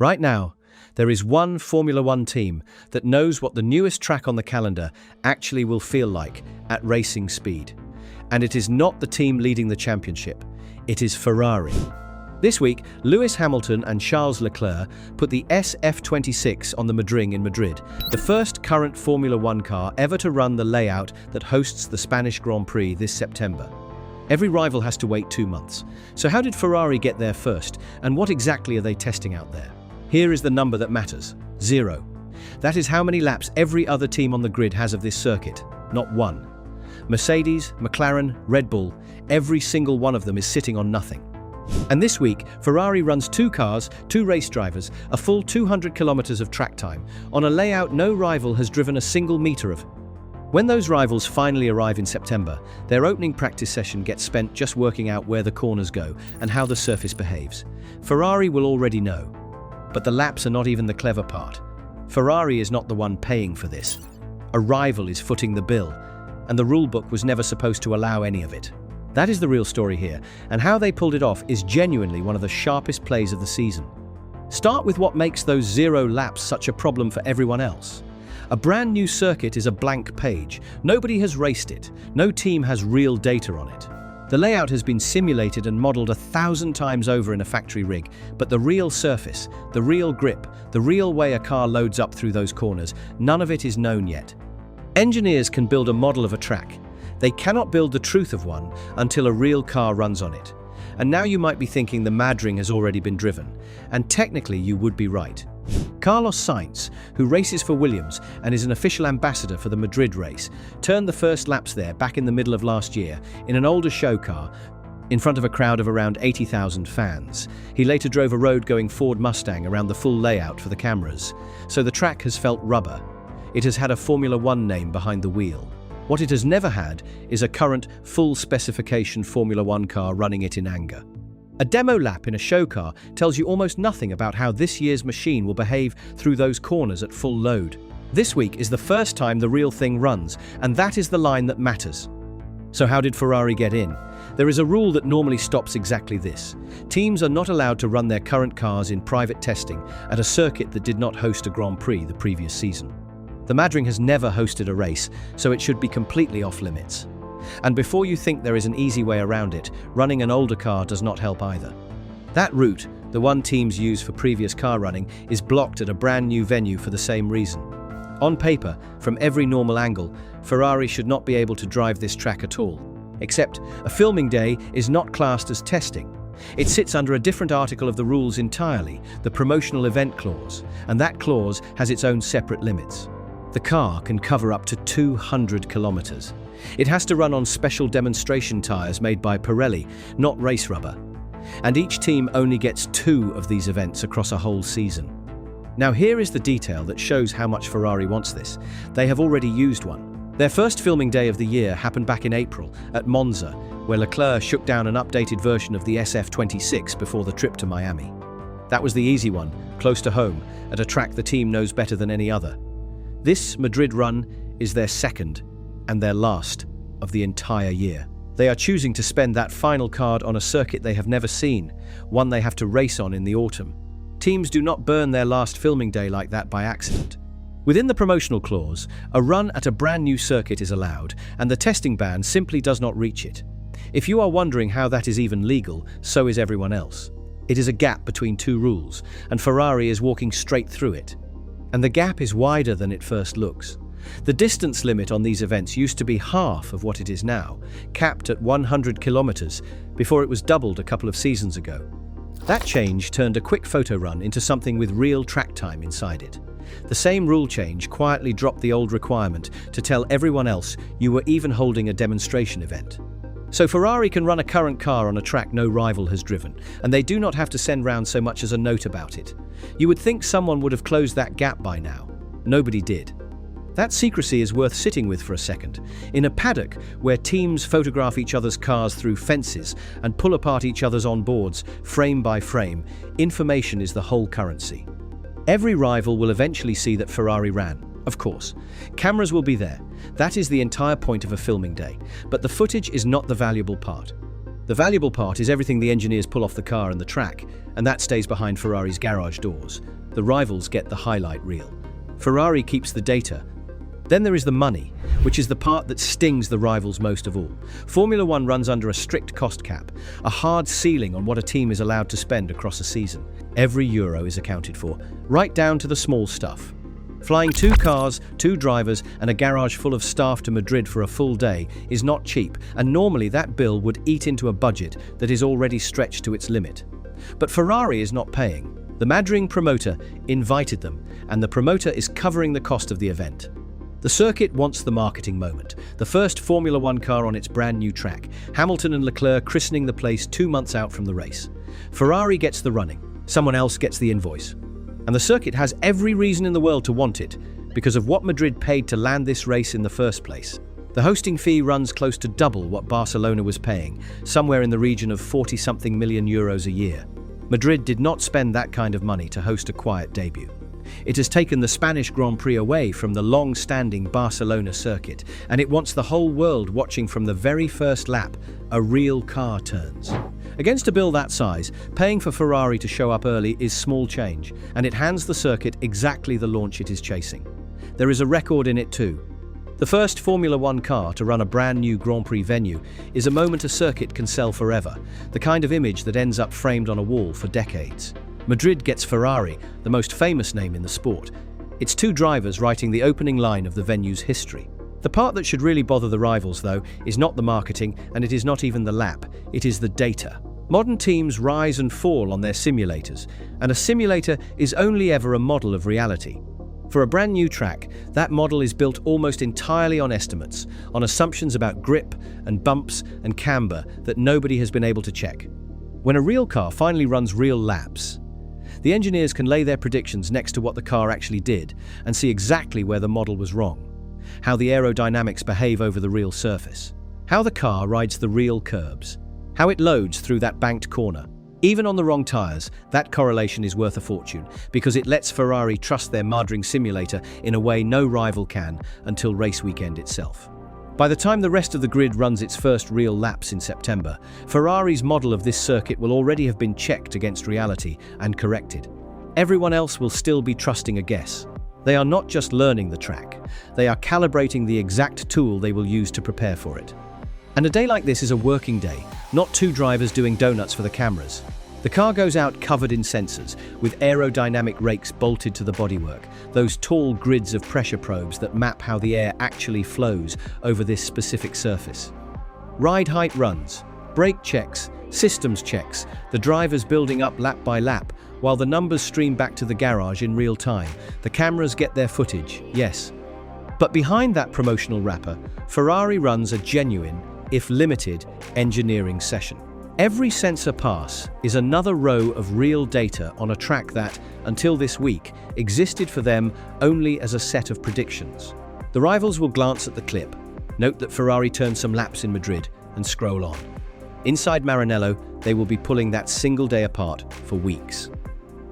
Right now, there is one Formula One team that knows what the newest track on the calendar actually will feel like at racing speed. And it is not the team leading the championship, it is Ferrari. This week, Lewis Hamilton and Charles Leclerc put the SF26 on the Madrid in Madrid, the first current Formula One car ever to run the layout that hosts the Spanish Grand Prix this September. Every rival has to wait 2 months. So how did Ferrari get there first, and what exactly are they testing out there? Here is the number that matters: 0. That is how many laps every other team on the grid has of this circuit, not one. Mercedes, McLaren, Red Bull, every single one of them is sitting on nothing. And this week, Ferrari runs 2 cars, 2 race drivers, a full 200 kilometers of track time, on a layout no rival has driven a single meter of. When those rivals finally arrive in September, their opening practice session gets spent just working out where the corners go and how the surface behaves. Ferrari will already know. But the laps are not even the clever part. Ferrari is not the one paying for this. A rival is footing the bill, and the rulebook was never supposed to allow any of it. That is the real story here, and how they pulled it off is genuinely one of the sharpest plays of the season. Start with what makes those 0 laps such a problem for everyone else. A brand new circuit is a blank page. Nobody has raced it. No team has real data on it. The layout has been simulated and modeled 1,000 times over in a factory rig, but the real surface, the real grip, the real way a car loads up through those corners, none of it is known yet. Engineers can build a model of a track. They cannot build the truth of one until a real car runs on it. And now you might be thinking the Madrid has already been driven, and technically you would be right. Carlos Sainz, who races for Williams and is an official ambassador for the Madrid race, turned the first laps there back in the middle of last year in an older show car in front of a crowd of around 80,000 fans. He later drove a road-going Ford Mustang around the full layout for the cameras, so the track has felt rubber. It has had a Formula One name behind the wheel. What it has never had is a current, full-specification Formula One car running it in anger. A demo lap in a show car tells you almost nothing about how this year's machine will behave through those corners at full load. This week is the first time the real thing runs, and that is the line that matters. So how did Ferrari get in? There is a rule that normally stops exactly this. Teams are not allowed to run their current cars in private testing at a circuit that did not host a Grand Prix the previous season. The Madrid has never hosted a race, so it should be completely off limits. And before you think there is an easy way around it, running an older car does not help either. That route, the one teams use for previous car running, is blocked at a brand new venue for the same reason. On paper, from every normal angle, Ferrari should not be able to drive this track at all. Except, a filming day is not classed as testing. It sits under a different article of the rules entirely, the promotional event clause, and that clause has its own separate limits. The car can cover up to 200 kilometers. It has to run on special demonstration tires made by Pirelli, not race rubber. And each team only gets 2 of these events across a whole season. Now here is the detail that shows how much Ferrari wants this. They have already used one. Their first filming day of the year happened back in April at Monza, where Leclerc shook down an updated version of the SF26 before the trip to Miami. That was the easy one, close to home, at a track the team knows better than any other. This Madrid run is their second and their last of the entire year. They are choosing to spend that final card on a circuit they have never seen, one they have to race on in the autumn. Teams do not burn their last filming day like that by accident. Within the promotional clause, a run at a brand new circuit is allowed, and the testing ban simply does not reach it. If you are wondering how that is even legal, so is everyone else. It is a gap between 2 rules, and Ferrari is walking straight through it. And the gap is wider than it first looks. The distance limit on these events used to be half of what it is now, capped at 100 kilometers, before it was doubled a couple of seasons ago. That change turned a quick photo run into something with real track time inside it. The same rule change quietly dropped the old requirement to tell everyone else you were even holding a demonstration event. So Ferrari can run a current car on a track no rival has driven, and they do not have to send round so much as a note about it. You would think someone would have closed that gap by now. Nobody did. That secrecy is worth sitting with for a second. In a paddock where teams photograph each other's cars through fences and pull apart each other's onboards, frame by frame, information is the whole currency. Every rival will eventually see that Ferrari ran. Of course, cameras will be there. That is the entire point of a filming day. But the footage is not the valuable part. The valuable part is everything the engineers pull off the car and the track, and that stays behind Ferrari's garage doors. The rivals get the highlight reel. Ferrari keeps the data. Then there is the money, which is the part that stings the rivals most of all. Formula One runs under a strict cost cap, a hard ceiling on what a team is allowed to spend across a season. Every euro is accounted for, right down to the small stuff. Flying 2 cars, 2 drivers, and a garage full of staff to Madrid for a full day is not cheap, and normally that bill would eat into a budget that is already stretched to its limit. But Ferrari is not paying. The Madrid promoter invited them, and the promoter is covering the cost of the event. The circuit wants the marketing moment, the first Formula One car on its brand new track, Hamilton and Leclerc christening the place 2 months out from the race. Ferrari gets the running, someone else gets the invoice. And the circuit has every reason in the world to want it, because of what Madrid paid to land this race in the first place. The hosting fee runs close to double what Barcelona was paying, somewhere in the region of 40-something million euros a year. Madrid did not spend that kind of money to host a quiet debut. It has taken the Spanish Grand Prix away from the long-standing Barcelona circuit, and it wants the whole world watching from the very first lap a real car turns. Against a bill that size, paying for Ferrari to show up early is small change, and it hands the circuit exactly the launch it is chasing. There is a record in it too. The first Formula One car to run a brand new Grand Prix venue is a moment a circuit can sell forever, the kind of image that ends up framed on a wall for decades. Madrid gets Ferrari, the most famous name in the sport. It's 2 drivers writing the opening line of the venue's history. The part that should really bother the rivals, though, is not the marketing, and it is not even the lap, it is the data. Modern teams rise and fall on their simulators, and a simulator is only ever a model of reality. For a brand new track, that model is built almost entirely on estimates, on assumptions about grip and bumps and camber that nobody has been able to check. When a real car finally runs real laps, the engineers can lay their predictions next to what the car actually did and see exactly where the model was wrong, how the aerodynamics behave over the real surface, how the car rides the real curbs, how it loads through that banked corner. Even on the wrong tyres, that correlation is worth a fortune, because it lets Ferrari trust their Madrid simulator in a way no rival can until race weekend itself. By the time the rest of the grid runs its first real laps in September, Ferrari's model of this circuit will already have been checked against reality and corrected. Everyone else will still be trusting a guess. They are not just learning the track, they are calibrating the exact tool they will use to prepare for it. And a day like this is a working day, not 2 drivers doing donuts for the cameras. The car goes out covered in sensors, with aerodynamic rakes bolted to the bodywork, those tall grids of pressure probes that map how the air actually flows over this specific surface. Ride height runs, brake checks, systems checks, the drivers building up lap by lap, while the numbers stream back to the garage in real time. The cameras get their footage, yes. But behind that promotional wrapper, Ferrari runs a genuine, if limited, engineering session. Every sensor pass is another row of real data on a track that, until this week, existed for them only as a set of predictions. The rivals will glance at the clip, note that Ferrari turned some laps in Madrid, and scroll on. Inside Maranello, they will be pulling that single day apart for weeks.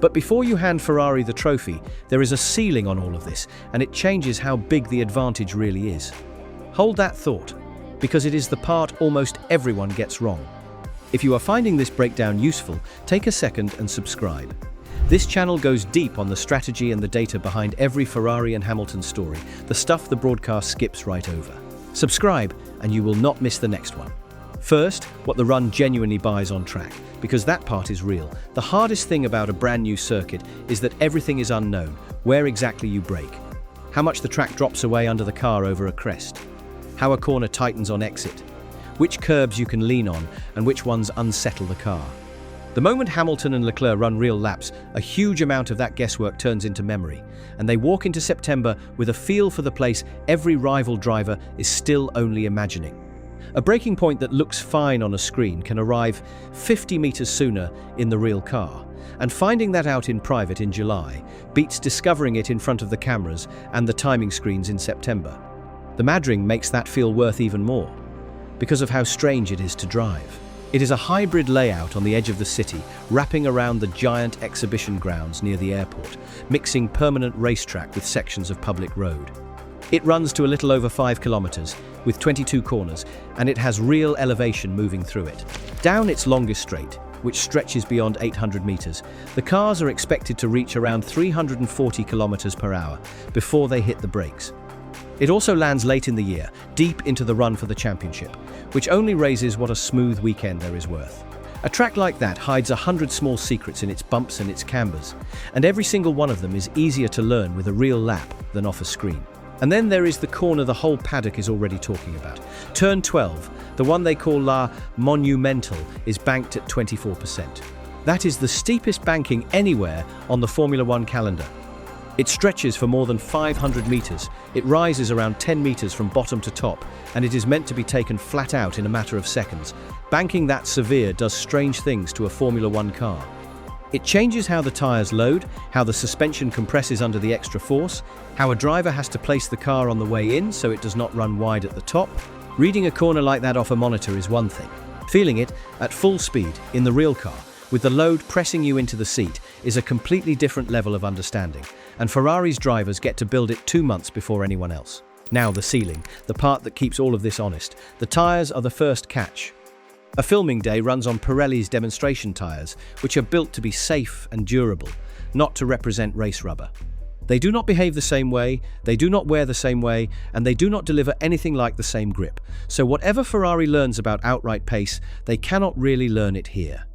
But before you hand Ferrari the trophy, there is a ceiling on all of this, and it changes how big the advantage really is. Hold that thought, because it is the part almost everyone gets wrong. If you are finding this breakdown useful, take a second and subscribe. This channel goes deep on the strategy and the data behind every Ferrari and Hamilton story, the stuff the broadcast skips right over. Subscribe and you will not miss the next one. First, what the run genuinely buys on track, because that part is real. The hardest thing about a brand new circuit is that everything is unknown, where exactly you brake, how much the track drops away under the car over a crest, how a corner tightens on exit, which curbs you can lean on and which ones unsettle the car. The moment Hamilton and Leclerc run real laps, a huge amount of that guesswork turns into memory, and they walk into September with a feel for the place every rival driver is still only imagining. A braking point that looks fine on a screen can arrive 50 meters sooner in the real car, and finding that out in private in July beats discovering it in front of the cameras and the timing screens in September. The Madrid makes that feel worth even more, because of how strange it is to drive. It is a hybrid layout on the edge of the city, wrapping around the giant exhibition grounds near the airport, mixing permanent racetrack with sections of public road. It runs to a little over 5 kilometers, with 22 corners, and it has real elevation moving through it. Down its longest straight, which stretches beyond 800 meters, the cars are expected to reach around 340 kilometers per hour before they hit the brakes. It also lands late in the year, deep into the run for the championship, which only raises what a smooth weekend there is worth. A track like that hides 100 small secrets in its bumps and its cambers, and every single one of them is easier to learn with a real lap than off a screen. And then there is the corner the whole paddock is already talking about. Turn 12, the one they call La Monumental, is banked at 24%. That is the steepest banking anywhere on the Formula One calendar. It stretches for more than 500 meters, it rises around 10 meters from bottom to top, and it is meant to be taken flat out in a matter of seconds. Banking that severe does strange things to a Formula One car. It changes how the tyres load, how the suspension compresses under the extra force, how a driver has to place the car on the way in so it does not run wide at the top. Reading a corner like that off a monitor is one thing. Feeling it at full speed in the real car, with the load pressing you into the seat, is a completely different level of understanding, and Ferrari's drivers get to build it 2 months before anyone else. Now the ceiling, the part that keeps all of this honest. The tyres are the first catch. A filming day runs on Pirelli's demonstration tyres, which are built to be safe and durable, not to represent race rubber. They do not behave the same way, they do not wear the same way, and they do not deliver anything like the same grip. So whatever Ferrari learns about outright pace, they cannot really learn it here.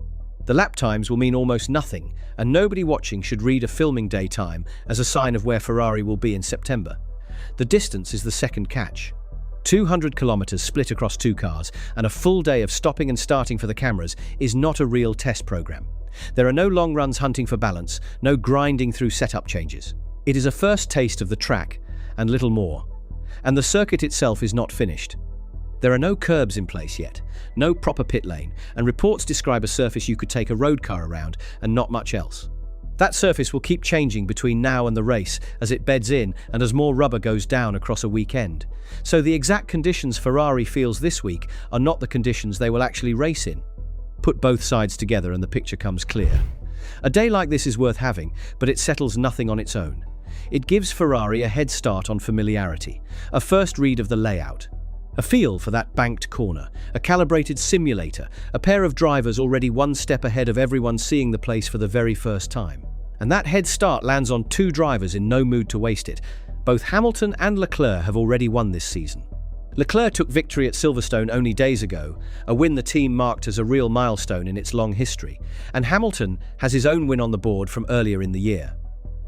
The lap times will mean almost nothing, and nobody watching should read a filming day time as a sign of where Ferrari will be in September. The distance is the second catch. 200 kilometers split across 2 cars, and a full day of stopping and starting for the cameras is not a real test program. There are no long runs hunting for balance, no grinding through setup changes. It is a first taste of the track, and little more. And the circuit itself is not finished. There are no curbs in place yet, no proper pit lane, and reports describe a surface you could take a road car around, and not much else. That surface will keep changing between now and the race as it beds in and as more rubber goes down across a weekend. So the exact conditions Ferrari feels this week are not the conditions they will actually race in. Put both sides together and the picture comes clear. A day like this is worth having, but it settles nothing on its own. It gives Ferrari a head start on familiarity, a first read of the layout, a feel for that banked corner, a calibrated simulator, a pair of drivers already one step ahead of everyone seeing the place for the very first time. And that head start lands on 2 drivers in no mood to waste it. Both Hamilton and Leclerc have already won this season. Leclerc took victory at Silverstone only days ago, a win the team marked as a real milestone in its long history, and Hamilton has his own win on the board from earlier in the year.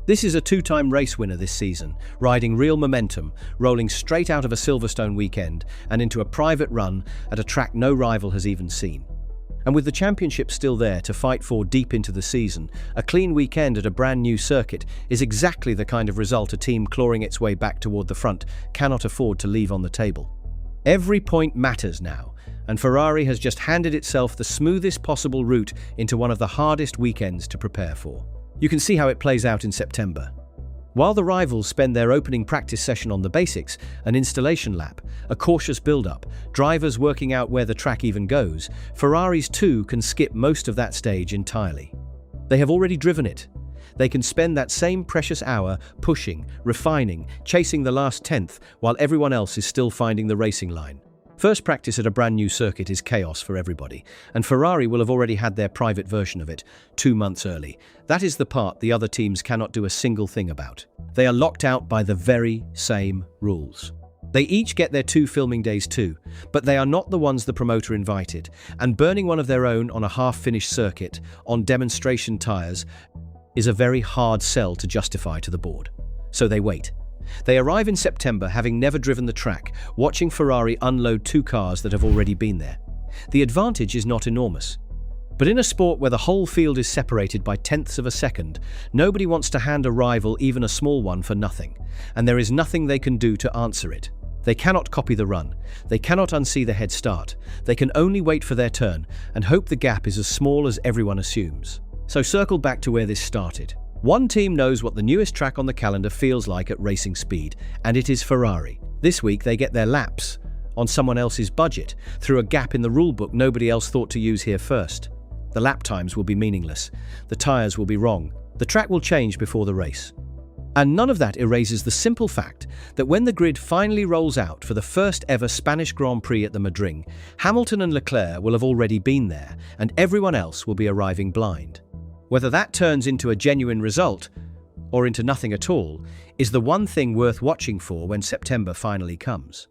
This is a 2-time race winner this season, riding real momentum, rolling straight out of a Silverstone weekend and into a private run at a track no rival has even seen. And with the championship still there to fight for deep into the season, a clean weekend at a brand new circuit is exactly the kind of result a team clawing its way back toward the front cannot afford to leave on the table. Every point matters now, and Ferrari has just handed itself the smoothest possible route into one of the hardest weekends to prepare for. You can see how it plays out in September. While the rivals spend their opening practice session on the basics, an installation lap, a cautious build-up, drivers working out where the track even goes, Ferraris too can skip most of that stage entirely. They have already driven it. They can spend that same precious hour pushing, refining, chasing the last tenth while everyone else is still finding the racing line. First practice at a brand new circuit is chaos for everybody, and Ferrari will have already had their private version of it 2 months early. That is the part the other teams cannot do a single thing about. They are locked out by the very same rules. They each get their 2 filming days too, but they are not the ones the promoter invited, and burning one of their own on a half-finished circuit, on demonstration tyres, is a very hard sell to justify to the board. So they wait. They arrive in September having never driven the track, watching Ferrari unload 2 cars that have already been there. The advantage is not enormous. But in a sport where the whole field is separated by tenths of a second, nobody wants to hand a rival even a small one for nothing, and there is nothing they can do to answer it. They cannot copy the run, they cannot unsee the head start, they can only wait for their turn and hope the gap is as small as everyone assumes. So circle back to where this started. One team knows what the newest track on the calendar feels like at racing speed, and it is Ferrari. This week they get their laps on someone else's budget, through a gap in the rulebook nobody else thought to use here first. The lap times will be meaningless, the tyres will be wrong, the track will change before the race. And none of that erases the simple fact that when the grid finally rolls out for the first ever Spanish Grand Prix at the Madrid, Hamilton and Leclerc will have already been there, and everyone else will be arriving blind. Whether that turns into a genuine result, or into nothing at all, is the one thing worth watching for when September finally comes.